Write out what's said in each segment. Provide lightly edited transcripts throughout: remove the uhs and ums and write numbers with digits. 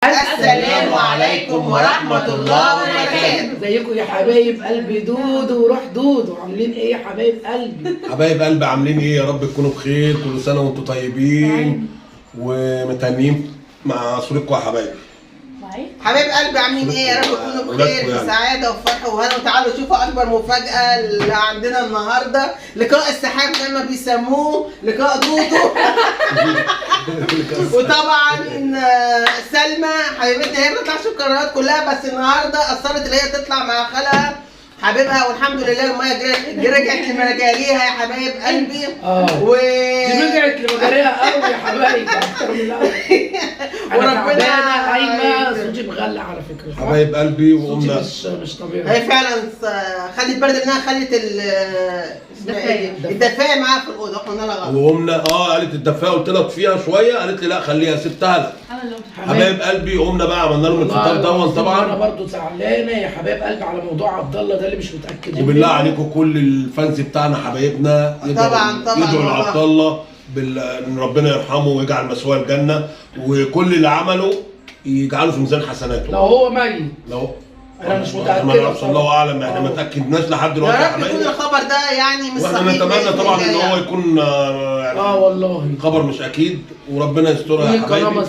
السلام عليكم ورحمة الله وبركاته. ازيكم يا حبايب قلبي؟ دودو وروح دودو، عاملين ايه يا حبايب قلبي؟ حبايب قلبي عاملين ايه؟ يا رب تكونوا بخير، كل سنة وانتم طيبين ومتهنين مع صورتكم يا حبايبي. حبايب قلبي عاملين ايه؟ يا رب تكونوا بخير في سعاده وفرحه وهنا. وتعالوا شوفوا اكبر مفاجاه اللي عندنا النهارده، لقاء السحاب زي ما بيسموه، لقاء دودو. وطبعا سلمى حبيبتنا هي ما بتطلعش القنوات كلها، بس النهارده اصرت ان هي تطلع مع خالها حبيبها، والحمد لله الميه رجعت لمجاريها يا حبايب قلبي. دي رجعت لمجاريها قوي يا حبايبي اكتر من الاول. وربنا قايمه صوتي مغلق على فكره حبايب قلبي. وقمنا مش طبيعي. هي فعلا خدت برد انها خلت الدفايه معاها في الاوضه، قلنا لها غلط. وقمنا قالت الدفايه، قلت لها اطفيها شويه، قالت لي لا خليها، سبتها لها. حبايب قلبي قمنا بقى عملنا لهم الفطار دون. طبعا انا برضو زعلانه يا حبايب قلبي على موضوع عبد الله ده اللي مش متاكد. وبالله عليكم كل الفانز بتاعنا حبايبنا طبعا يدعوا لعبد الله ان ربنا يرحمه ويجعل مثواه الجنه، وكل اللي عمله يجعله في ميزان حسناته. لو هو ميت، لو انا مش متاكد. الله اعلم، احنا ما تاكدناش لحد دلوقتي يا رب يكون الخبر ده يعني مش صحيح. واحنا نتمنى طبعا ان هو يكون يعني والله خبر مش اكيد، وربنا يسترها يا حبايبي،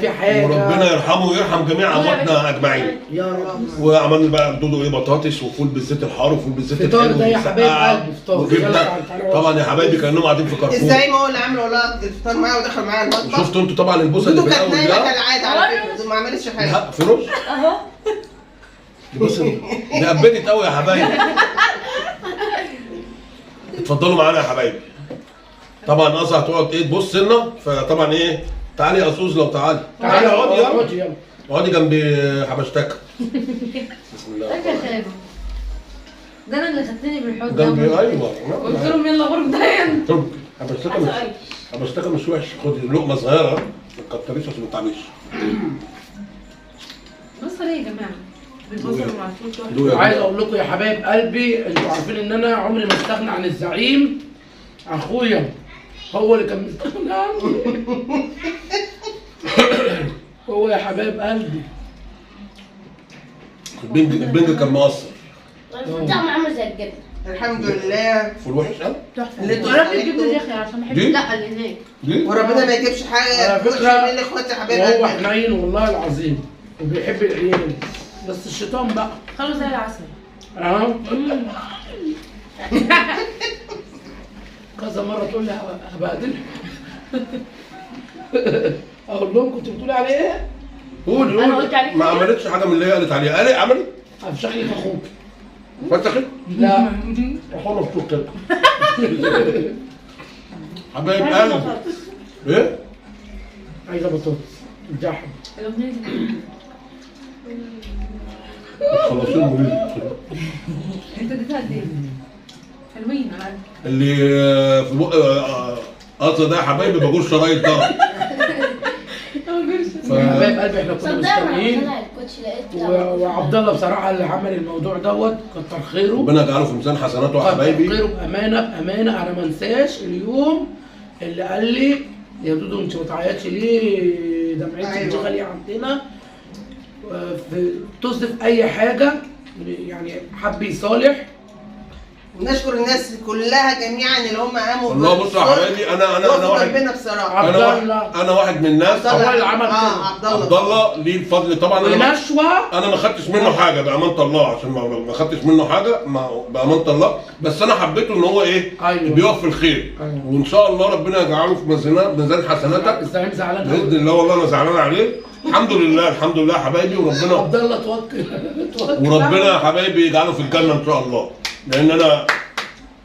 في حاجه، وربنا يرحمه ويرحم جميع امواتنا اجمعين يا رب. وعملنا بقى دودو ايه، بطاطس وفول بالزيت الحار وفول بالزيت الحلو. الفطار ده يا حبايب قلبي فطار طبعا يا حبايبي، كانهم قاعدين في كارفور. ازاي ما هو اللي عامل والله الفطار معايا ودخل معايا المطبخ. شفتوا انتوا طبعا البوسه اللي في الاول الاول ده ده كالعاده على فكره ما عملتش حاجه. في رز اهو. بص دي قبلت قوي يا حبايبي. اتفضلوا معانا يا حبايبي. طبعا قصه هتقعد ايه تبص لنا، فطبعا ايه، تعالي يا اسوس، لو تعالي اقعدي يلا، اقعدي جنب حبشتكه. بسم الله ده انا اللي خدتني بالحوض جنبي. ايوه قلت لهم يلا غرب دهين. حبشتكه مش وحش، خدي لقمه صغيره ما تكتريش عشان ما تعمليش. بص ليه يا جماعه بالبصل مع الفول. عايز اقول لكم يا حبايب قلبي، انتوا عارفين ان انا عمري ما استغنى عن الزعيم اخويا، هو اللي كان مستغني عني. هو يا حبايب قلبي البنج كان مقصر. الفول طعمه عامل زي الجبنه. الحمد لله. فول وحش قوي. تحفه. جربت الجبنه دي يا اخي عشان بحب لا اللي هناك. وربنا ما يجيبش حاجه على فكره من اخواتي يا حبايب وهو قلبي. حنين والله العظيم وبيحب العيال، بس الشيطان بقى خلوا زي العسل. كذا مره تقول لي هبهدلها. اقول لهم كنت بتقولي عليه ايه؟ قولي أنا قلت عليك ما عملتش حاجه من اللي هي قالت عليها. قالت عملت هفشخ لك اخوك. فتحت؟ لا اخونا مفتوح كده. حبايب قلبي ايه؟ عايزه بطاطس الجحم. الاغنيه دي خلصيهم انت اديتها قد ايه؟ حلوين انا عارفه. اللي في بق قصه ده يا حبايبي بجوز شرايط ده. حبايب قلبي احنا كنا مستنيين، وعبد الله بصراحه اللي عمل الموضوع دوت كتر خيره، ربنا يجعله في ميزان حسناته يا حبايبي. كتر خيره بامانه انا ما انساش اليوم اللي قال لي يا دودو انت ما تعيطش ليه؟ دمعتك دي غاليه عندنا، تصدف اي حاجه يعني، حب يصالح. ونشكر الناس كلها جميعا اللي هم قاموا. والله بصوا يا حبايبي، انا واحد ربنا بصراحه. انا واحد من الناس. هو اللي عمل كده. عبد الله ليه الفضل طبعا. انا ما خدتش منه حاجه بامانه الله، عشان ما خدتش منه حاجه بامانه الله، بس انا حبيته ان هو ايه، بيقف في الخير. وان شاء الله ربنا يجعله في ميزان حسناتك. الزعيم زعلان باذن الله، والله انا زعلان عليه. الحمد لله الحمد لله يا حبايبي. وربنا عبد الله توكل وربنا يا حبايبي يجعله في الجنه ان شاء الله،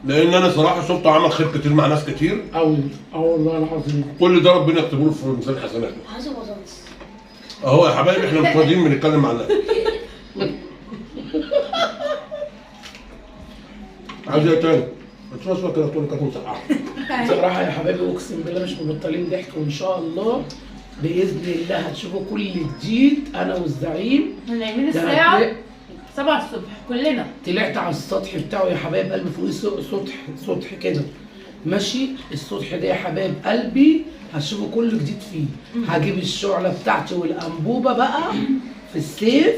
لان انا صراحه شفته عمل خير كتير مع ناس كتير قوي. والله العظيم كل ده ربنا يكتبه له في ميزان حسناته. عايزه بطاطس اهو يا حبايبي، احنا مش راضيين بنتكلم عنها. عايز ايه تاني؟ ما تشوفش كده تقول كانت مسقعه. بصراحه يا حبايبي اقسم بالله مش مبطلين ضحك، وان شاء الله باذن الله هتشوفوا كل جديد انا والزعيم. هنعمل الساعه 7 الصبح كلنا. طلعت على السطح بتاعه يا حبايب قلبي، فوقيه سطح كده، ماشي. الصبح ده يا حبايب قلبي هتشوفوا كل جديد فيه. هجيب الشعلة بتاعتي والأنبوبة بقى في الصيف،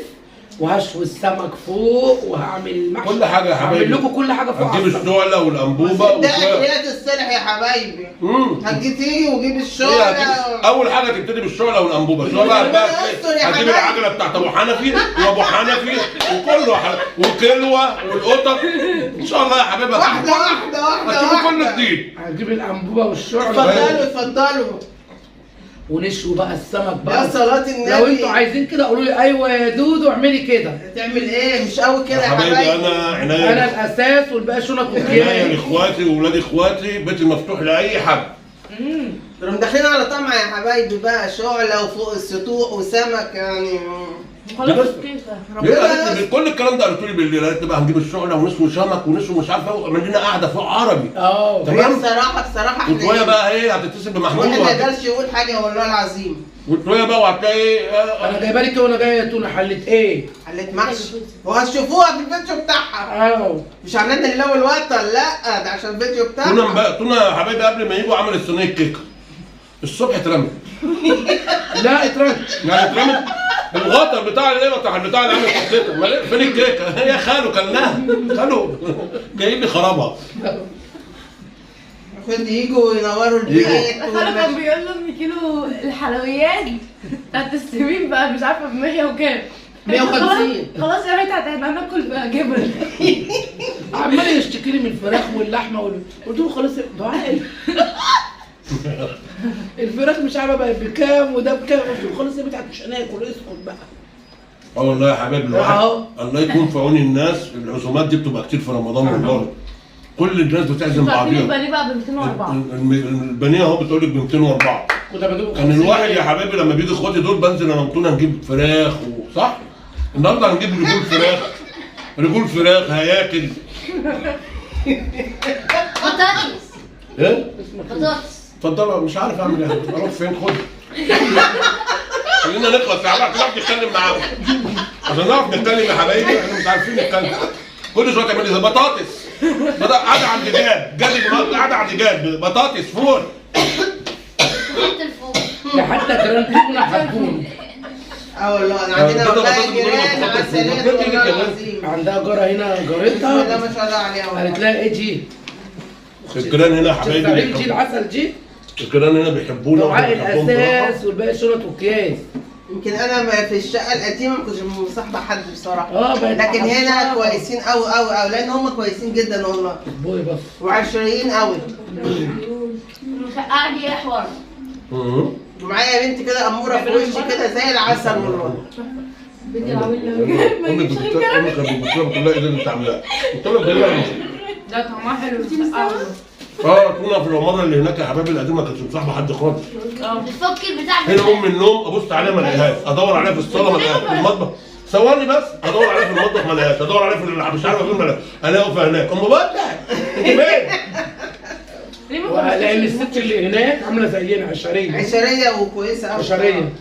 وهشوي السمك فوق، وهعمل المحشي، كل حاجه يا حبايبي. هعمل لكم كل حاجه فوق. هتجيب الشعله والانبوبه ده اكلات الصلح يا حبايبي. تيجي وجيب الشعله. اول حاجه تبتدي بالشعله والانبوبه. الشعله بقى هتجيب العجله بتاعت ابو حنفي وابو حنفي وكله وكلوه والقطط ان شاء الله يا حبايبي. واحده واحده واحده هتشوفوا كل جديد. هجيب الانبوبه والشعله. اتفضلوا ونشوي بقى السمك بقى. يا صلاة النبي. لو انتوا عايزين كده قولوا لي ايوه يا دودو اعملي كده. تعمل ايه؟ مش قوي كده يا حبايبي. انا عناية. انا الاساس والباقي شنط عناية وكيان. لاخواتي واولاد اخواتي، بيتي مفتوح لاي حد. دول داخلين على طمع يا حبايبي بقى، شعله وفوق السطوح وسمك يعني. خلاص كيف كل الكلام ده قلتوا لي بالليل. قالت لي بقى هنجيب الشعله ونسوي سمك ونسوي مش عارفه واعمل لنا قعده فوق عربي. تمام. بصراحه احنا وشويه بقى ايه هتتصل بمحمود ما يقدرش يقول حاجه والله العظيم. وشويه بقى وهتلاقي انا جايبه لك وانا جايه تونه حلت ايه؟ حلت محشي وهتشوفوها في الفيديو بتاعها. مش عاملين اللي الوطن، لا ده عشان الفيديو بتاعها. تونه يا حبايبي قبل ما يجوا عملت صينيه كيكه الصبح اترمت. لا اترمت يعني اترمت الغطا بتاع اللي عامل حطيتها. فين الكيكه؟ هي خاله كلناها. خاله جايين لي خرابها. المفروض يجوا ينوروا البيت. خاله كان بيقول له ان كيلو الحلويات بتاعت السمين بقى مش عارفه ب 100 وكام. 150. خلاص يا بنت احنا هناكل بقى جبن. عمال يشتكي لي من الفراخ واللحمه قلت له خلاص دعاء. الفراخ مش عارفه بقت بكام وده بكام. قلت له خلاص يا بنت مش هناكل اسكت بقى. والله يا حبايبي الله يكون في عون الناس. العزومات دي بتبقى كتير في رمضان والله. كل الناس بتعزم بعضيها. البانيه بقى ب 204. البانيه اهو بتقول لك ب 204. كان الواحد يا حبايبي لما بيجي اخواتي دول بنزل انا وطونه نجيب فراخ صح؟ النهارده هنجيب رجول فراخ هياكل. بطاطس. ايه؟ بطاطس. اتفضلوا. مش عارف اعمل ايه. اروح فين؟ خد. خلينا نخلص يا عم. نعرف نتكلم معاهم. عشان نعرف نتكلم يا حبايبي احنا مش عارفين نتكلم. كل شويه تعمل لي بطاطس. قاعده عند جاد قاعده عند جاد بطاطس فول. ده حتى كرنتونا حبون. والله انا عندنا والله جيران عسلية والله العظيم. عندها جاره هنا جارتها. لا ما شاء الله عليها. قالت لها ايه جي؟ الجيران هنا يا حبايبي جي العسل جي. الجيران هنا بيحبونا. دعاء الاساس والباقي شنط وكياس. يمكن انا في الشقه القديمه ما كنتش مصاحبه حد بصراحه. بقت لكن هنا كويسين قوي قوي قوي لان هم كويسين جدا والله. بوي بس. وعشريين قوي. مسقعه دي ايه حوار؟ ومعايا بنت كده اموره في وشي كده زي العسل والله. امي كانت بتبص لها بتقول لها ايه اللي انت عاملاه؟ قلت لها ده طعمها حلو. تونه في المره اللي هناك يا حبايبي القديمه ما كانتش مصاحبه حد خالص. بتفك البتاع هنا ام النوم ابص عليها ما الاقيهاش، ادور عليها في الصاله ما الاقيهاش، في المطبخ ثواني بس ادور عليها في المطبخ ما الاقيهاش، ادور عليها في مش عارف فين ما الاقيهاش، الاقيها هناك. ام بدع انت فين؟ لان الست اللي هناك عامله زينا عشريه وكويسه قوي. عشريه.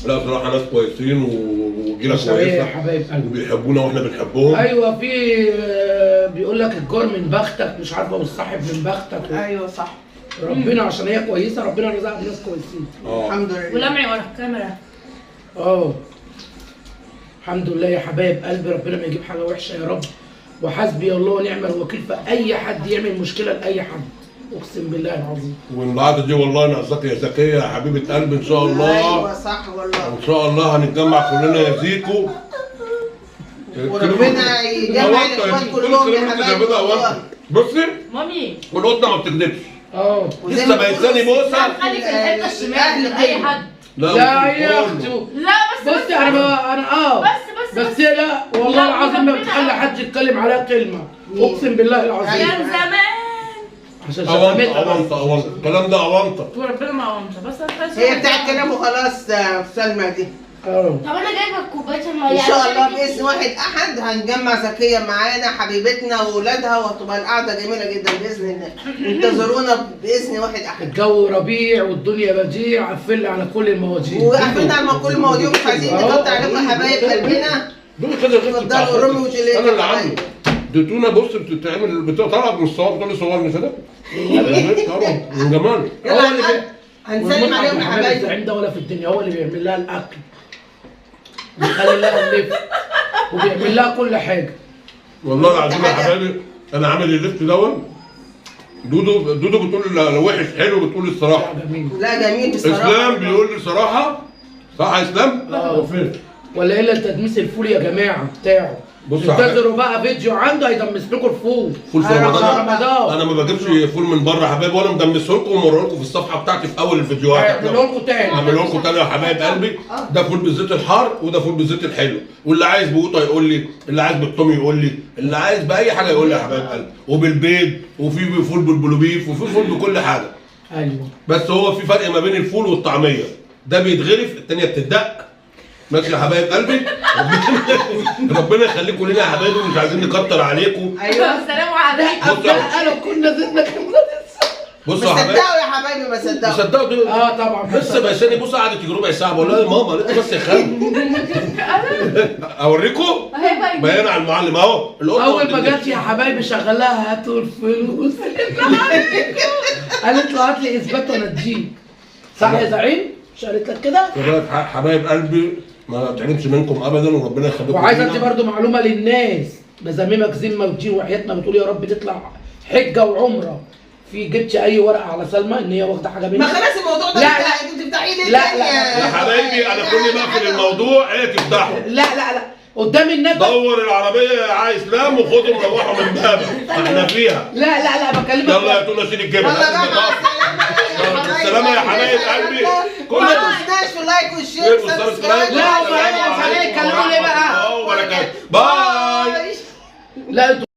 لا بصراحه ناس كويسين وجيله كويسه يا حبايب قلبي وبيحبونا واحنا بنحبهم. ايوه في بيقول لك الجار من بختك مش عارفه والصاحب من بختك. ايوه صح. ربنا عشان هي كويسه ربنا رزقها بناس كويسين. الحمد لله. ولمعي ورا الكاميرا. الحمد لله يا حبايب قلبي. ربنا ما يجيب حاجه وحشه يا رب. وحسبي الله ونعم الوكيل في اي حد يعمل مشكله لاي حد. اقسم بالله العظيم. والقعده دي والله ناقصاك يا زكيه يا حبيبه قلبي ان شاء الله. ايوه صح والله. ان شاء الله هنتجمع كلنا يا زيكو. وربنا يجمع الاخوات كلهم يا حبايبي والله. بصي مامي والقطه ما بتكذبش. لسه بايساني بوسه. خلي في الحته الشمال لاي حد. لا يا اختي. لا بس بصي انا بس هي لا والله العظيم ما بتخلي حد يتكلم عليها كلمه. اقسم بالله العظيم. كان زمان عشان أونطة الكلام ده أونطة. وربنا ما أونطة بس هي بتاعت كلام وخلاص. سلمى دي. طب انا جايبه كوبايه الميه. ان شاء الله باذن واحد احد هنجمع زكيه معانا حبيبتنا واولادها وهتبقى القعده جميله جدا باذن الله. انتظرونا باذن واحد احد. الجو ربيع والدنيا بديع. قفلنا على كل المواضيع. وقفلنا على كل المواضيع ومش عايزين نقطع عليكم يا حبايب قلبنا. دول كده اتفضلوا رومي وجيلاتي. انا اللي عامله. اديتونا بص بتتعمل طالعه من الصور بتقول لي صورني كده طبعا من جمال يلا هنسلم عليهم يا حبايبي. الزعيم ده ولا في الدنيا هو اللي بيعمل لها الاكل بيخلي لها اللف وبيعمل لها كل حاجه. والله العظيم يا حبايبي انا عامل الليفت دوت. دودو بتقول لو وحش حلو بتقول الصراحه. لا جميل بصراحه. اسلام بيقول لي صراحه صح يا اسلام؟ فين؟ ولا الا تدميس الفول يا جماعه بتاعه. انتظروا بقى فيديو عنده هيدمس لكم الفول. فول في رمضان. انا ما بجيبش فول من بره يا حبايبي وانا مدمسه لكم وموريه لكم في الصفحه بتاعتي في اول الفيديوهات. هعمله لكم تاني يا حبايب قلبي. ده فول بالزيت الحار وده فول بالزيت الحلو، واللي عايز بقوطه يقول لي، اللي عايز بالثوم يقول لي، اللي عايز باي حاجه يقول لي يا حبايب قلبي، وبالبيض وفي فول بالبلوبيف وفي فول بكل حاجه. ايوه بس هو في فرق ما بين الفول والطعميه، ده بيتغرف الثانيه بتدق. ماشي يا حبايب قلبي. ربنا يخليكم لنا يا حبايبي ومش عايزين نكتر عليكم. ايوه السلام عليكم. قالوا كنا زدنا بصوا يا حبايبي صدقوا يا حبايبي ما صدقوا دول. طبعا لسه باشاني بص قعدت يجي ربع ساعه بقول لها يا ماما لسه بس يا خالد. اوريكم بيان على المعلم اهو. اول ما جت يا حبايبي شغلها هاتوا الفلوس. قالت له هات لي اثبات وانا اديك. صح يا زعيم؟ مش قالت لك كده؟ حبايب قلبي ما تعلمش منكم ابدا وربنا يخليكم. وعايزه ادي برضه معلومه للناس، بزممك ذمه وتجين وحياتنا بتقول يا رب تطلع حجه وعمره. في جبتش اي ورقه على سلمى ان هي واخده حاجه مني؟ ما خلاص الموضوع ده لا انت بتفتحيه ليه؟ لا يا حبايبي انا كل ما اقفل الموضوع هي تفتحه. لا قدام الناس. دور العربيه يا عايز لام وخدهم روحوا من بابك احنا فيها. لا بكلمك. يلا يا تونا شيل الجبل. السلامة يا حبايب قلبي. ما تنساش في اللايك والشير والسبسكرايب. لا وبعدين يا حبايبي كلموني بقى. باي. لا